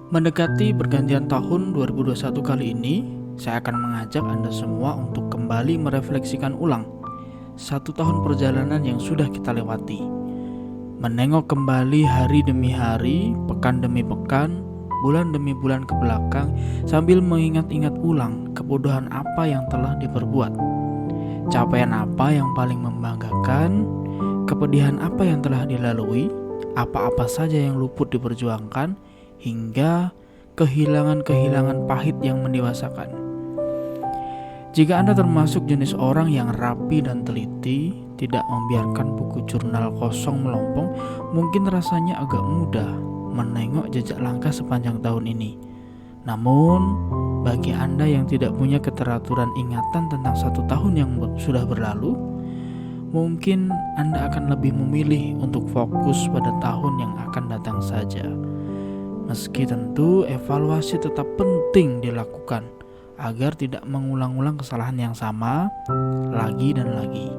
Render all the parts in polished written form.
Mendekati pergantian tahun 2021 kali ini, saya akan mengajak Anda semua untuk kembali merefleksikan ulang 1 tahun perjalanan yang sudah kita lewati. Menengok kembali hari demi hari, pekan demi pekan, bulan demi bulan ke belakang, sambil mengingat-ingat ulang kebodohan apa yang telah diperbuat, capaian apa yang paling membanggakan, kepedihan apa yang telah dilalui, apa-apa saja yang luput diperjuangkan, hingga kehilangan-kehilangan pahit yang mendewasakan. Jika Anda termasuk jenis orang yang rapi dan teliti, tidak membiarkan buku jurnal kosong melompong, mungkin rasanya agak mudah menengok jejak langkah sepanjang tahun ini. Namun, bagi Anda yang tidak punya keteraturan ingatan tentang 1 tahun yang sudah berlalu, mungkin Anda akan lebih memilih untuk fokus pada tahun yang akan datang saja. Meski tentu evaluasi tetap penting dilakukan agar tidak mengulang-ulang kesalahan yang sama lagi dan lagi.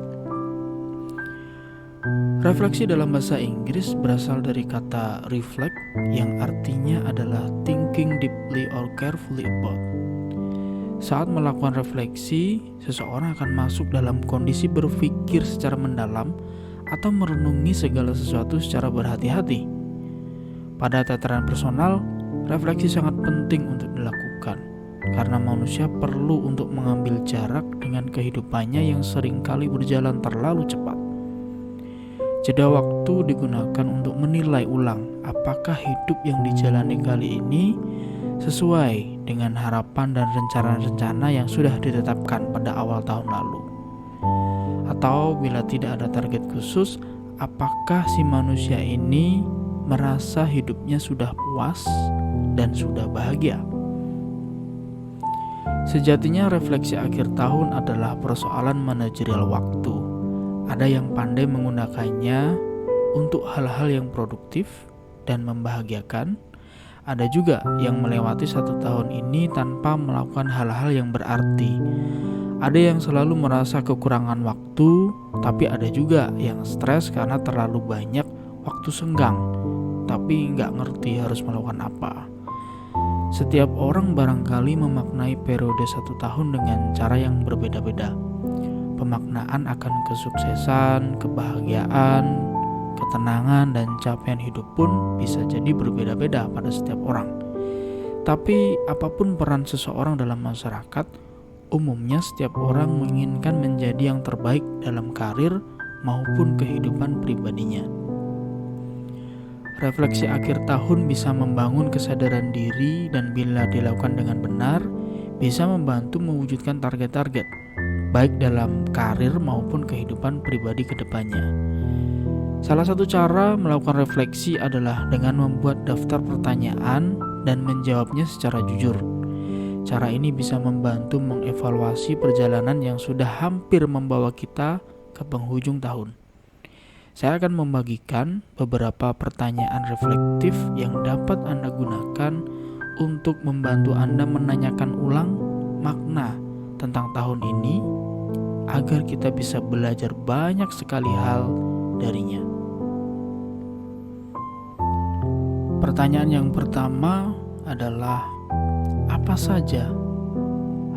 Refleksi dalam bahasa Inggris berasal dari kata reflect yang artinya adalah thinking deeply or carefully about. Saat melakukan refleksi, seseorang akan masuk dalam kondisi berpikir secara mendalam atau merenungi segala sesuatu secara berhati-hati. Pada tataran personal, refleksi sangat penting untuk dilakukan karena manusia perlu untuk mengambil jarak dengan kehidupannya yang seringkali berjalan terlalu cepat. Jeda waktu digunakan untuk menilai ulang apakah hidup yang dijalani kali ini sesuai dengan harapan dan rencana-rencana yang sudah ditetapkan pada awal tahun lalu. Atau bila tidak ada target khusus, apakah si manusia ini merasa hidupnya sudah puas dan sudah bahagia? Sejatinya refleksi akhir tahun adalah persoalan manajerial waktu. Ada yang pandai menggunakannya untuk hal-hal yang produktif dan membahagiakan. Ada juga yang melewati 1 tahun ini tanpa melakukan hal-hal yang berarti. Ada yang selalu merasa kekurangan waktu, tapi ada juga yang stres karena terlalu banyak waktu senggang, tapi nggak ngerti harus melakukan apa. Setiap orang barangkali memaknai periode 1 tahun dengan cara yang berbeda-beda. Pemaknaan akan kesuksesan, kebahagiaan, ketenangan, dan capaian hidup pun bisa jadi berbeda-beda pada setiap orang. Tapi apapun peran seseorang dalam masyarakat, umumnya setiap orang menginginkan menjadi yang terbaik dalam karir maupun kehidupan pribadinya. Refleksi akhir tahun bisa membangun kesadaran diri dan bila dilakukan dengan benar, bisa membantu mewujudkan target-target, baik dalam karir maupun kehidupan pribadi ke depannya. Salah satu cara melakukan refleksi adalah dengan membuat daftar pertanyaan dan menjawabnya secara jujur. Cara ini bisa membantu mengevaluasi perjalanan yang sudah hampir membawa kita ke penghujung tahun. Saya akan membagikan beberapa pertanyaan reflektif yang dapat Anda gunakan untuk membantu Anda menanyakan ulang makna tentang tahun ini agar kita bisa belajar banyak sekali hal darinya. Pertanyaan yang pertama adalah, apa saja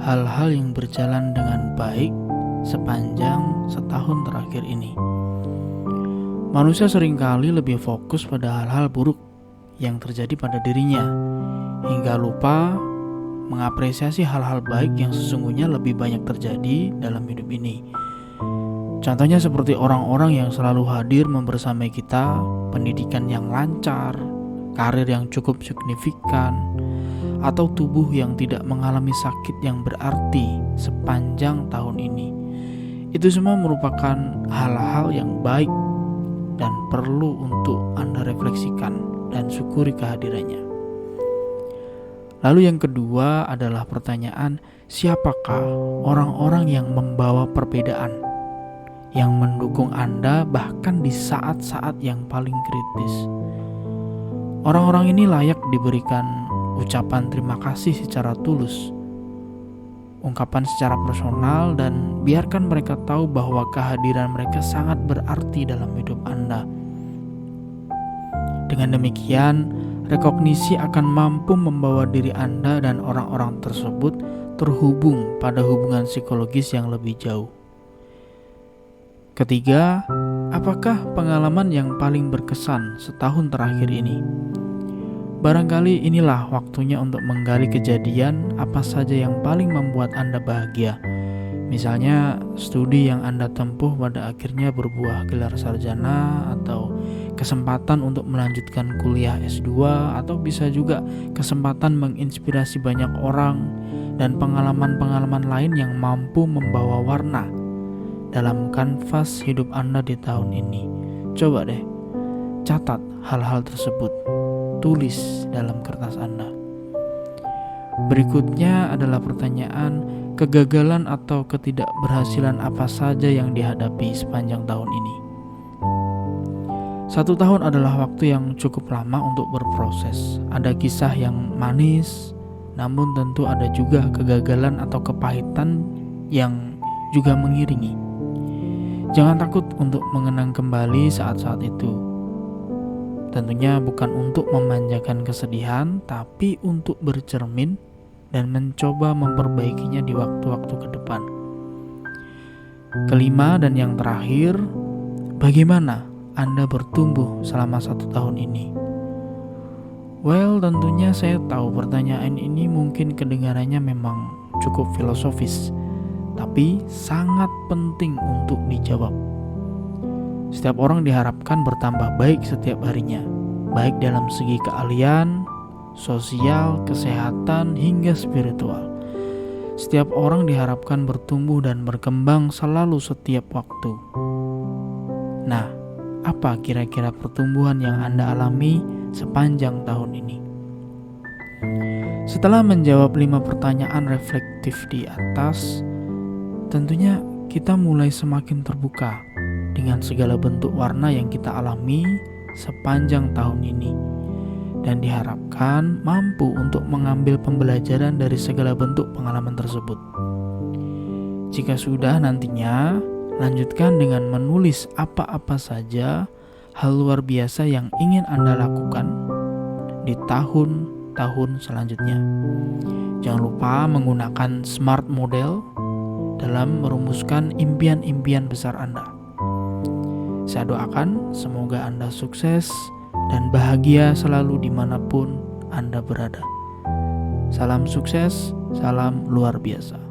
hal-hal yang berjalan dengan baik sepanjang 1 tahun terakhir ini? Manusia seringkali lebih fokus pada hal-hal buruk yang terjadi pada dirinya, hingga lupa mengapresiasi hal-hal baik yang sesungguhnya lebih banyak terjadi dalam hidup ini. Contohnya seperti orang-orang yang selalu hadir membersamai kita, pendidikan yang lancar, karir yang cukup signifikan, atau tubuh yang tidak mengalami sakit yang berarti sepanjang tahun ini. Itu semua merupakan hal-hal yang baik dan perlu untuk Anda refleksikan dan syukuri kehadirannya. Lalu yang kedua adalah pertanyaan, siapakah orang-orang yang membawa perbedaan, yang mendukung Anda bahkan di saat-saat yang paling kritis? Orang-orang ini layak diberikan ucapan terima kasih secara tulus, ungkapan secara personal, dan biarkan mereka tahu bahwa kehadiran mereka sangat berarti dalam hidup Anda. Dengan demikian, Rekognisi akan mampu membawa diri Anda dan orang-orang tersebut terhubung pada hubungan psikologis yang lebih jauh. Ketiga, apakah pengalaman yang paling berkesan setahun terakhir ini? Barangkali inilah waktunya untuk menggali kejadian apa saja yang paling membuat Anda bahagia. Misalnya studi yang Anda tempuh pada akhirnya berbuah gelar sarjana, atau kesempatan untuk melanjutkan kuliah S2, atau bisa juga kesempatan menginspirasi banyak orang, dan pengalaman-pengalaman lain yang mampu membawa warna dalam kanvas hidup Anda di tahun ini. Coba deh, catat hal-hal tersebut, tulis dalam kertas Anda. Berikutnya adalah pertanyaan, kegagalan atau ketidakberhasilan apa saja yang dihadapi sepanjang tahun ini? 1 tahun adalah waktu yang cukup lama untuk berproses. Ada kisah yang manis, namun tentu ada juga kegagalan atau kepahitan yang juga mengiringi. Jangan takut untuk mengenang kembali saat-saat itu. Tentunya bukan untuk memanjakan kesedihan, tapi untuk bercermin dan mencoba memperbaikinya di waktu-waktu ke depan. Kelima dan yang terakhir, bagaimana Anda bertumbuh selama 1 tahun ini? Well, tentunya saya tahu pertanyaan ini mungkin kedengarannya memang cukup filosofis, tapi sangat penting untuk dijawab. Setiap orang diharapkan bertambah baik setiap harinya, baik dalam segi keahlian, sosial, kesehatan, hingga spiritual. Setiap orang diharapkan bertumbuh dan berkembang selalu setiap waktu. Nah, apa kira-kira pertumbuhan yang Anda alami sepanjang tahun ini? Setelah menjawab 5 pertanyaan reflektif di atas, tentunya kita mulai semakin terbuka dengan segala bentuk warna yang kita alami sepanjang tahun ini, dan diharapkan mampu untuk mengambil pembelajaran dari segala bentuk pengalaman tersebut. Jika sudah, nantinya lanjutkan dengan menulis apa-apa saja hal luar biasa yang ingin Anda lakukan di tahun-tahun selanjutnya. Jangan lupa menggunakan SMART model dalam merumuskan impian-impian besar Anda. Saya doakan semoga Anda sukses dan bahagia selalu dimanapun Anda berada. Salam sukses, salam luar biasa.